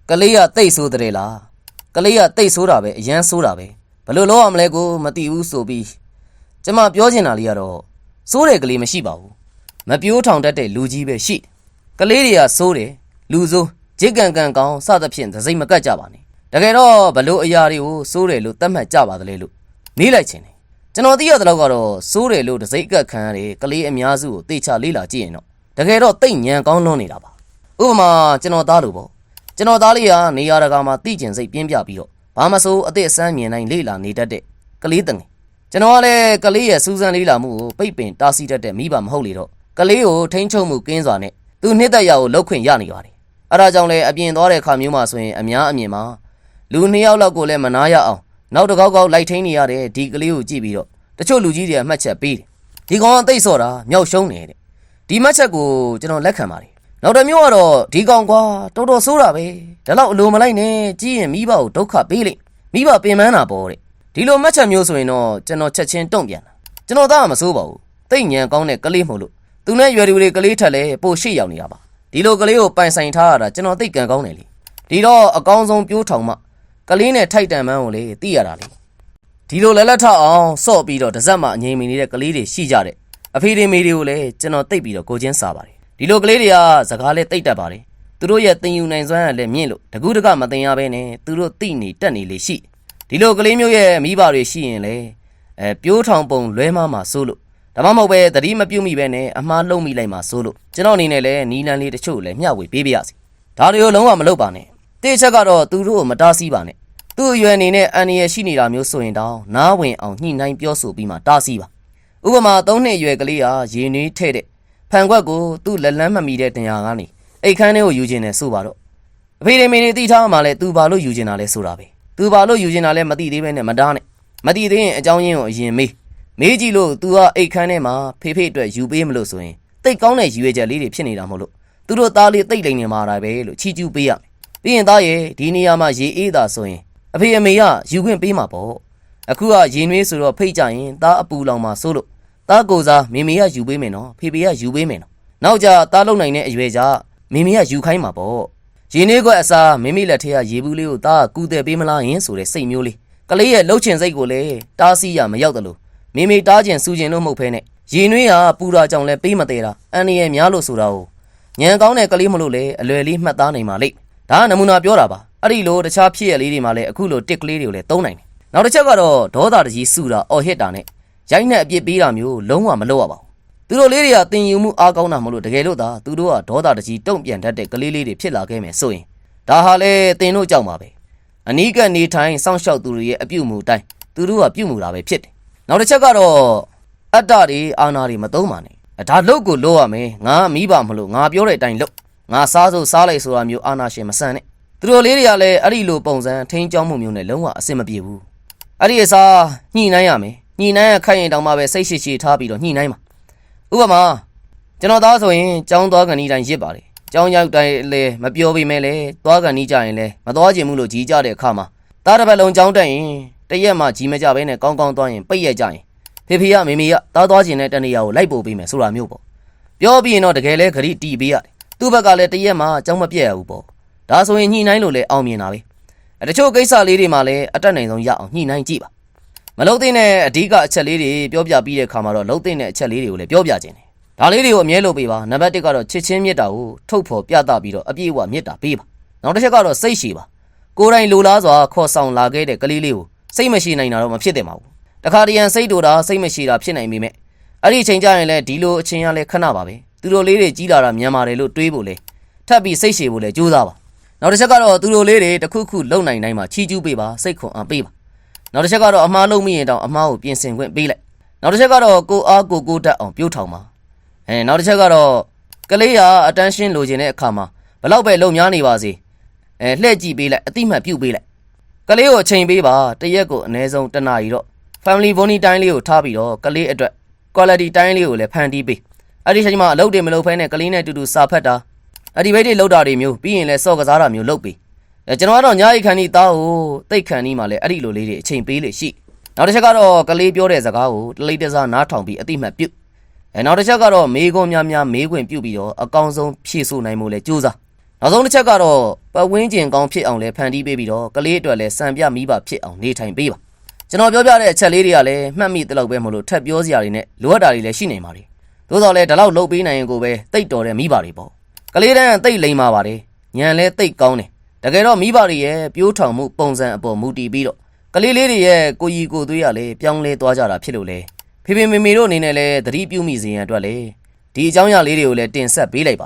ကလေးကတိတ်ဆိုးတယ်လားကလေးကတိတ်ဆိုးတာပဲအရန်ဆိုးတာပဲဘလို့လောရမလဲကိုမသိဘူးဆိုပြီးကျမပြောချင်တာလေးကတော့စိုးတဲ့ကလေးမရှိပါဘူးမပြိုးထောင်တတ်တဲ့လူကြီးပဲရှိကလေးတွေကစိုးတယ်လူဆိုးဂျစ်ကန်ကန်ကောင်းစသဖြင့်သစိမ့်မကတ်ကြပါနဲ့တကယ်တော့ဘလို့အရာတွေကိုစိုးတယ်လို့သတ်မှတ်ကြပါသလဲလို့မေးလိုက်ခြင်းတယ်ကျွန်တော်သိရတဲ့လောက်ကတော့စိုးတယ်လို့သစိမ့်ကတ်ခံရတဲ့ကလေးအများစုကိုသေချာလေးလာကြည့်ရင်တော့တကယ်တော့တိတ်ညံကောင်းလွန်းနေတာပါဥပမာကျွန်တော်သားလို့ပေါ့ကျွန်တော်သားလေးကနေရာတကာမှာတိကျင်စိတ်ပြင်းပြပြီးတော့ဘာမဆိုးအသက်အဆန်းမြင်နိုင်လေ့လာနေတတ်တဲ့ကလေးတငယ်ကျွန်တော်ကလည်းကလေးရဲ့စူးစမ်းလေးလာမှုကိုပိတ်ပင်တားဆီးတတ်တဲ့မိဘမဟုတ်လေတော့ကလေးကိုထိန်းချုပ်မှုကင်းစွာနဲ့သူနှစ်သက်ရကိုလှုပ်ခွင့်ရနေပါတယ်အဲဒါကြောင့်လည်းအပြင်သွားတဲ့ခါမျိုးမှာဆိုရင်အများအမြင်မှာလူ2ယောက်လောက်ကိုလည်းမနာရအောင်နောက်တစ်ခေါက်ခေါက်လိုက်ထိန်းနေရတဲ့ဒီကလေးကိုကြည့်ပြီးတော့တချို့လူကြီးတွေကမှတ်ချက်ပေးတယ်ဒီကောင်ကသိစော့တာမြောက်ရှုံးနေတဲ့ဒီမှတ်ချက်ကိုကျွန်တော်လက်ခံပါတယ်နောက်တစ်မျိုးကတော့ဒီကောင်ကွာတော်တော်ဆိုးတာပဲဒါတော့အလိုမလိုက်နဲ့ကြည့်ရင်မိဘကိုဒုက္ခပေးလိမ့်မိဘပင်ပန်းတာပေါ့တဲ့ဒီလိုမှတ်ချက်မျိုးဆိုရင်တော့ကျွန်တော်ချက်ချင်းတုံ့ပြန်တာကျွန်တော်သားကမဆိုးပါဘူးတိတ်ညံကောင်းတဲ့ကလေးမို့လို့သူနဲ့ရွယ်သူတွေကလေးထက်လဲပိုရှေ့ရောက်နေတာပါဒီလိုကလေးကိုပိုင်ဆိုင်ထားရတာကျွန်တော်သိကံကောင်းတယ်လေဒီတော့အကောင်းဆုံးပြိုးထောင်မှကလေးနဲ့ထိုက်တန်မှန်းကိုလေသိရတာလေဒီလိုလက်ထအောင်စော့ပြီးတော့တစ်စက်မှအငြိမ်မီနေတဲ့ကလေးတွေရှိကြတဲ့အဖေတွေမေတွေကိုလည်းကျွန်တော်သိပြီးတော့ကိုချင်းစားပါတယ်ဒီလိုကလေးတွေကစကားလေးတိတ်တတ်ပါတယ်သူတို့ရဲ့တင်ယူနိုင်စွမ်းကလည်းမြင့်လို့တကူးတကမတင်ရဘဲနဲ့သူတို့သိနေတက်နေလေရှိဒီလိုကလေးမျိုးရဲ့မိဘတွေရှိရင်လေပြိုးထောင်ပုံလွဲမှားမှာစိုးလို့ဒါမှမဟုတ်ပဲသတိမပြုတ်မိပဲနဲ့အမှားလုံးမိလိုက်မှာစိုးလို့ကျွန်တော်အနေနဲ့လည်းနီးလန်းလေးတချို့လည်းမျှဝေပေးပြရစီဒါတွေကိုလုံးဝမလုပ်ပါနဲ့တိချက်ကတော့သူတို့ကိုမတားဆီးပါနဲ့သူ့အရွယ်အနေနဲ့အန်ရရှိနေတာမျိုးဆိုရင်တောင်နားဝင်အောင်ညှိနှိုင်းပြောဆိုပြီးမှတားဆီးပါဥပမာ3နှစ်အရွယ်ကလေးဟာရေနွေးထဲ့တဲ့ဖန်ခွက်ကိုသူ့လက်လန်းမမီတဲ့တင်ရကနေအိတ်ခမ်းထဲကိုယူခြင်းနဲ့ဆိုပါတော့အဖေတွေမေတွေတိထားမှလည်းသူဘာလို့ယူခြင်းတာလဲဆိုတာပဲသူဘာလို့ယူခြင်းတာလဲမသိသေးပဲနဲ့မတားနဲ့မသိသေးရင်အကြောင်းရင်းကိုအရင်မေးကြည့်လို့ तू ကအိတ်ခမ်းထဲမှာဖေဖေအတွက်ယူပေးမလို့ဆိုရင်တိတ်ကောင်းတဲ့ယူရချက်လေးတွေဖြစ်နေတာမဟုတ်လို့သူတို့သားလေးတိတ်လိမ်နေမှာပဲလို့ချီကျူးပေးရမယ်ပြီးရင်သားရဲ့ဒီနေရာမှာရေအေးတာဆိုရင်အဖေအမေကယူခွင့်ပေးမှာပေါ့အခုကရေနွေးဆိုတော့ဖိတ်ကြရင်သားအပူလောင်မှာစိုးလို့သားကိုစားမေမေကယူပေးမယ်နော်ဖေဖေကယူပေးမယ်နော်နောက်ကြသားလုံနိုင်တဲ့အရွယ်ကြမေမေကယူခိုင်းမှာပေါ့ရေနွေးခွက်အစားမိမိလက်ထဲကရေဘူးလေးကိုသားကူတဲ့ပေးမလားယင်ဆိုတဲ့စိတ်မျိုးလေးကလေးရဲ့လှုပ်ချင်စိတ်ကိုလည်းတားဆီးရမရောက်တယ်လို့မေမေတားချင်စူချင်လို့မဟုတ်ဖဲနဲ့ရေနွေးဟာပူတာကြောင့်လည်းပေးမသေးတာအန်ရရဲ့များလို့ဆိုတာကိုညံကောင်းတဲ့ကလေးမလို့လေအလွယ်လေးမှတ်သားနိုင်ပါလိမ့်ဒါကနမူနာပြောတာပါအဲ့ဒီလိုတခြားဖြစ်ရလေးတွေမှာလည်းအခုလိုတစ်ကလေးတွေကိုလည်းသုံးနိုင်တယ်နောက်တစ်ချက်ကတော့ဒေါသတကြီးစူတာအော်ဟစ်တာနဲ့ရိုက်နှက်အပြစ်ပေးတာမျိုးလုံးဝမလုပ်ရပါဘူးသူတို့လေးတွေကတင်ယူမှုအားကောင်းတာမလို့တကယ်လို့သာသူတို့ကဒေါသတကြီးတုံ့ပြန်တတ်တဲ့ကလေးလေးတွေဖြစ်လာခဲ့မယ်ဆိုရင်ဒါဟာလေတင်တို့ကြောက်ပါပဲအနီးကနေထိုင်စောင့်ရှောက်သူတွေရဲ့အပြုတ်မှုတိုင်းသူတို့ကပြုတ်မှုတာပဲဖြစ်တယ်နောက်တစ်ချက်ကတော့အတ္တတွေအာဏာတွေမသုံးပါနဲ့ဒါလုတ်ကိုလို့ရမယ်ငါမိဘမလို့ငါပြောတဲ့အတိုင်းလုတ်ငါစားစို့စားလိုက်ဆိုတာမျိုးအာဏာရှင်မဆန်နဲ့သူတို့လေးတွေကလည်းအဲ့ဒီလိုပုံစံထိန်းကျောင်းမှုမျိုးနဲ့လုံးဝအဆင်မပြေဘူးအဲ့ဒီအစားညှိနှိုင်းရမယ်ညှိနှိုင်းရခိုင်ရင်တောင်မှပဲစိတ်ရှိရှိထားပြီးတော့ညှိနှိုင်းပါဥပမာကျွန်တော်သားဆိုရင်ကျောင်းသွားကန်ဒီတိုင်းရစ်ပါတယ်ကျောင်းရောက်တိုင်းလည်းမပြောပေးမဲလေသွားကန်ဒီကြရင်လည်းမသွားချင်ဘူးလို့ကြီးကြတဲ့အခါမှာသားတစ်ပတ်လုံးကျောင်းတက်ရင်တရက်မှကြီးမကြဘဲနဲ့ကောင်းကောင်းသွားရင်ပိတ်ရကြရင်ဖေဖေကမေမေကသားသွားချင်တဲ့တနေရာကိုလိုက်ပို့ပေးမယ်ဆိုတာမျိုးပေါ့ပြောပြီးရင်တော့တကယ်လဲဂရိတီးပေးရတယ်သူ့ဘက်ကလည်းတရက်မှကျောင်းမပြတ်ရဘူးပေါ့ဒါဆိုရင်ညှိနှိုင်းလို့လည်းအောင်မြင်တာပဲတချို့ကိစ္စလေးတွေမှာလည်းအတက်နိုင်ဆုံးရအောင်ညှိနှိုင်းကြည့်ပါမလုံးသိတဲ့အဓိကအချက်လေးတွေပြောပြပြီးတဲ့အခါမှာတော့လုံးသိတဲ့အချက်လေးတွေကိုလည်းပြောပြခြင်းတယ်ဒါလေးတွေကိုအမြဲလုပ်ပေးပါနံပါတ်1ကတော့ချစ်ချင်းမြတ်တာကိုထုတ်ဖော်ပြသပြီးတော့အပြည့်အဝမြတ်တာပေးပါနောက်တစ်ချက်ကတော့စိတ်ရှည်ပါကိုယ်တိုင်လိုလားစွာခေါ်ဆောင်လာခဲ့တဲ့ကလေးလေးကိုစိတ်မရှိနိုင်တာတော့မဖြစ်သင့်ပါဘူးတခါတရံစိတ်တူတာစိတ်မရှိတာဖြစ်နိုင်ပေမဲ့အဲ့ဒီအချိန်ကျရင်လည်းဒီလိုအချိန်ရလဲခဏပါပဲသူတို့လေးတွေကြီးလာတာမြန်ပါတယ်လို့တွေးဖို့လဲထပ်ပြီးစိတ်ရှည်ဖို့လဲကြိုးစားပါနောက်တစ်ချက်ကတော့သူတို့လေးတွေတစ်ခုခုလုံနိုင်တိုင်းမှာချီးကျူးပေးပါစိတ်ခွန်အားပေးပါနောက်တစ်ချက်ကတော့အမှားလုံးမိရင်တောင်အမှားကိုပြင်ဆင်ခွင့်ပေးလိုက်နောက်တစ်ချက်ကတော့ကိုအားကိုတတ်အောင်ပြုတ်ထောင်ပါနောက်တစ်ချက်ကတော့ကလေးဟာအတန်းရှင်းလိုချင်တဲ့အခါမှာဘလောက်ပဲလုံများနေပါစေလှည့်ကြည့်ပေးလိုက်အတိမတ်ပြုတ်ပေးလိုက်ကလေးကိုအချိန်ပေးပါတရက်ကိုအနည်းဆုံး1နာရီတော့ family bonding time လေးကိုထားပြီးတော့ကလေးအတွက် quality time လေးကိုလည်းဖန်တီးပေးအဲ့ဒီချိန်မှာအလုပ်တွေမလုပ်ဖဲနဲ့ကလေးနဲ့တူတူစာဖတ်တာအဒီဘိတ်တွေလောက်တာတွေမျိုးပြီးရင်လည်းစော့ကစားတာမျိုးလုပ်ပေးကျွန်တော်ကတော့ညအိတ်ခန်းဒီသားကိုတိတ်ခန်းဒီမှာလည်းအဲ့ဒီလိုလေးတွေအချိန်ပေးလေရှိနောက်တစ်ချက်ကတော့ကလေးပြောတဲ့စကားကိုတလိပ်တစားနားထောင်ပြီးအတိမတ်ပြုတ်နောက်တစ်ချက်ကတော့မေးခွန်းများမေးခွင့်ပြုတ်ပြီးတော့အကောင်းဆုံးဖြေဆိုနိုင်မှုလဲကြိုးစား နောက်ဆုံးတစ်ချက်ကတော့ပတ်ဝန်းကျင်ကောင်းဖြစ်အောင်လဲဖန်တီးပေးပြီးတော့ကလေးအတွက်လဲစံပြမိဘဖြစ်အောင်နေထိုင်ပေးပါကျွန်တော်ပြောပြတဲ့အချက်လေးတွေကလည်းမှတ်မိတဲ့လောက်ပဲမလို့ထပ်ပြောစရာတွေနဲ့လိုအပ်တာတွေလည်းရှိနေပါလေသို့တော်လဲဒီလောက်လှုပ်ပေးနိုင်ရင်ကိုပဲတိတ်တော်တဲ့မိဘတွေပေါ့ကလေးတန်းတိတ်လိမ်ပါပါတယ်ညံလဲတိတ်ကောင်းတယ်တကယ်တော့မိဘတွေရဲ့ပြိုးထောင်မှုပုံစံအပေါ်မူတည်ပြီးတော့ကလေးလေးတွေရဲ့ကိုကြီးကိုသွေးရလဲပြောင်းလဲသွားကြတာဖြစ်လို့လဲဖေဖေမေမေတို့အနေနဲ့လဲသတိပြုမိစေရန်အတွက်လဲဒီအကြောင်းအရာလေးတွေကိုလည်းတင်ဆက်ပေးလိုက်ပါတယ်